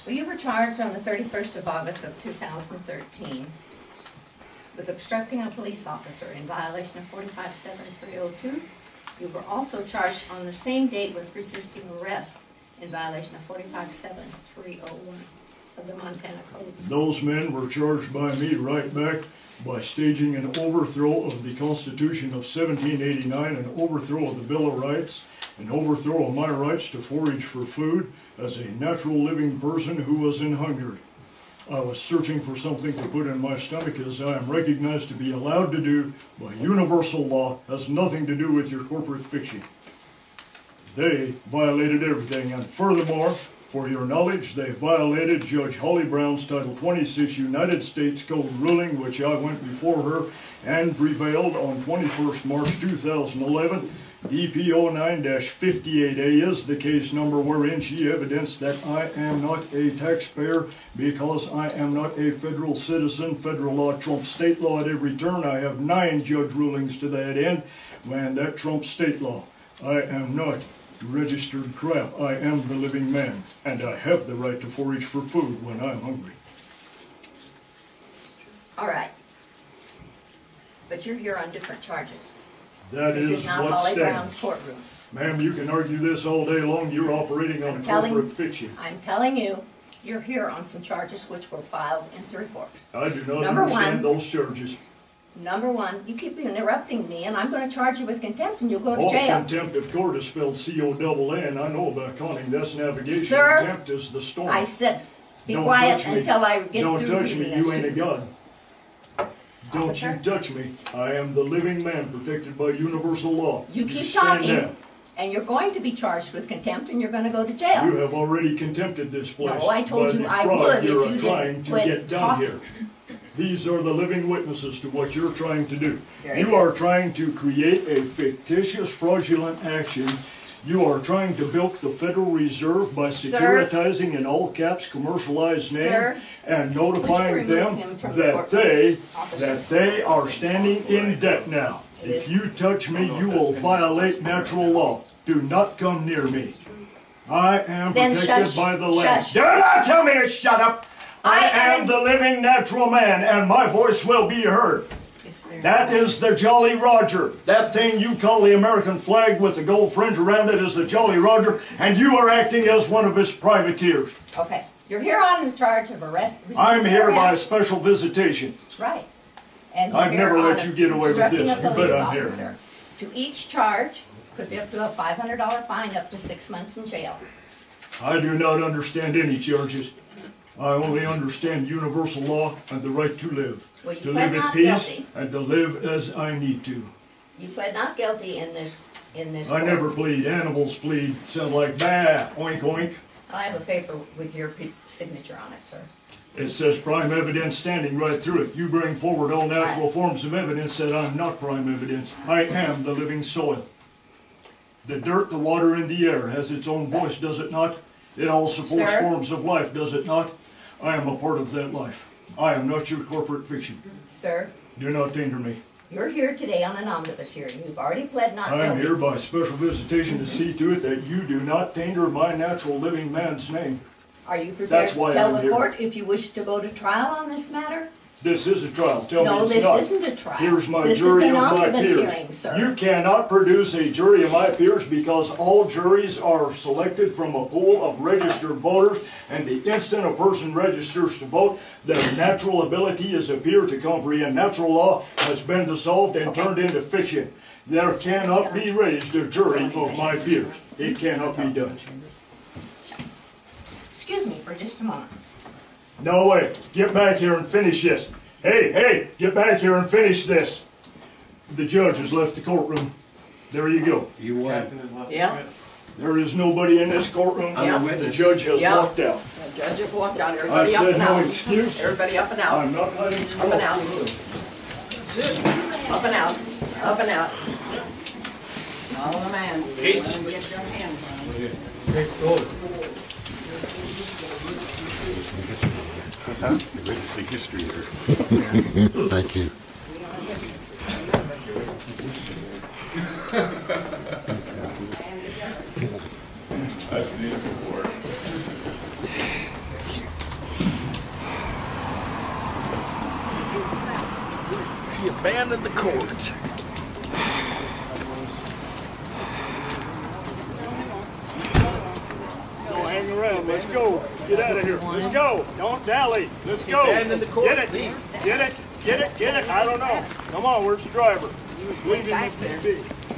Well, you were charged on the 31st of August of 2013 with obstructing a police officer in violation of 457302. You were also charged on the same date with resisting arrest in violation of 457301 of the Montana Code. Those men were charged by me right back by staging an overthrow of the Constitution of 1789, an overthrow of the Bill of Rights, an overthrow of my rights to forage for food as a natural living person who was in hunger. I was searching for something to put in my stomach, as I am recognized to be allowed to do by universal law. Has nothing to do with your corporate fiction. They violated everything, and furthermore, for your knowledge, they violated Judge Holly Brown's Title 26 United States Code ruling, which I went before her and prevailed on 21st March 2011. DPO 9-58A is the case number wherein she evidenced that I am not a taxpayer because I am not a federal citizen. Federal law trumps state law at every turn. I have 9 judge rulings to that end, and that trumps state law. I am not registered crap. I am the living man, and I have the right to forage for food when I'm hungry. All right. But you're here on different charges. That This is is not what Holly stands. Brown's courtroom. Ma'am, you can argue this all day long. You're operating on corporate fiction. I'm telling you, you're here on some charges which were filed in Three Forks. I do not Number understand one. those charges. Number one, you keep interrupting me, and I'm going to charge you with contempt, and you'll go to Oh, jail. contempt of court is spelled C-O-double-N. I know about conning. That's navigation. Sir, Contempt is the storm. I said, be Don't quiet touch me. until I get Don't through touch reading me. this You ain't to a god. Don't Officer? you touch me. I am the living man protected by universal law. You keep stand talking, down. and you're going to be charged with contempt, and you're going to go to jail. You have already contempted this place. No, I told by you the I fraud would if you you are trying didn't to quit get done talking. here. These are the living witnesses to what you're trying to do. Very You good. are trying to create a fictitious, fraudulent action. You are trying to bilk the Federal Reserve by Sir? securitizing in all caps commercialized name Sir? and Would you notifying remove them him from the that courtroom? they are standing in debt now. If you touch me, you will violate natural law. Do not come near me. I am Then protected shush, by the land. shush. Do not tell me to shut up. I am am- the living natural man, and my voice will be heard. That is the Jolly Roger. That thing you call the American flag with the gold fringe around it is the Jolly Roger, and you are acting as one of his privateers. Okay, you're here on the charge of arrest. I'm resisting here by arrest. special visitation. Right. And you're I've here never on let you get away with obstructing this. a You bet police I'm here. officer. To each charge, could be up to a $500 fine, up to 6 months in jail. I do not understand any charges. I only understand universal law and the right to live. Well, you To pled live at not peace guilty. and to live as I need to. You pled not guilty in this I court. never plead. Animals plead. Sound like bah, oink oink. I have a paper with your signature on it, sir. It says prime evidence standing right through it. You bring forward all natural Right. forms of evidence that I'm not prime evidence. I am the living soil. The dirt, the water, and the air has its own voice, does it not? It all supports Sir? forms of life, does it not? I am a part of that life. I am not your corporate fiction. Sir, Do not taint me. you're here today on an omnibus hearing. You've already pled not I am guilty. here by special visitation to see to it that you do not tainter my natural living man's name. Are you prepared That's to why tell I'm the here. court if you wish to go to trial on this matter? This is a trial. Tell No, me it's this not. isn't a trial. Here's my This is jury an of my omnibus peers. hearing, sir. You cannot produce a jury of my peers because all juries are selected from a pool of registered voters, and the instant a person registers to vote, their natural ability as a peer to comprehend natural law has been dissolved and turned into fiction. There cannot be raised a jury of my peers. It cannot be done. Excuse me for just a moment. No way. Get back here and finish this. Hey, get back here and finish this. The judge has left the courtroom. There you go. You won. Yeah, There is nobody in this courtroom. I'm a The witness. judge has Yeah. walked out. the judge has walked out, I everybody up said and no out. excuse. Everybody up and out, I'm not letting you Up and out. off the hook. up and out, up and out. Follow the man. Case Let him get your hand. What's that? Witnessing history here. Thank you. I've seen it before. He abandoned the court. Don't hang around. Let's go. Get out of here. Let's go. Don't dally. Let's go. Abandoned the court. Get it. Get it. Get it. Get it. I don't know. Come on. Where's the driver? He was leaving with me.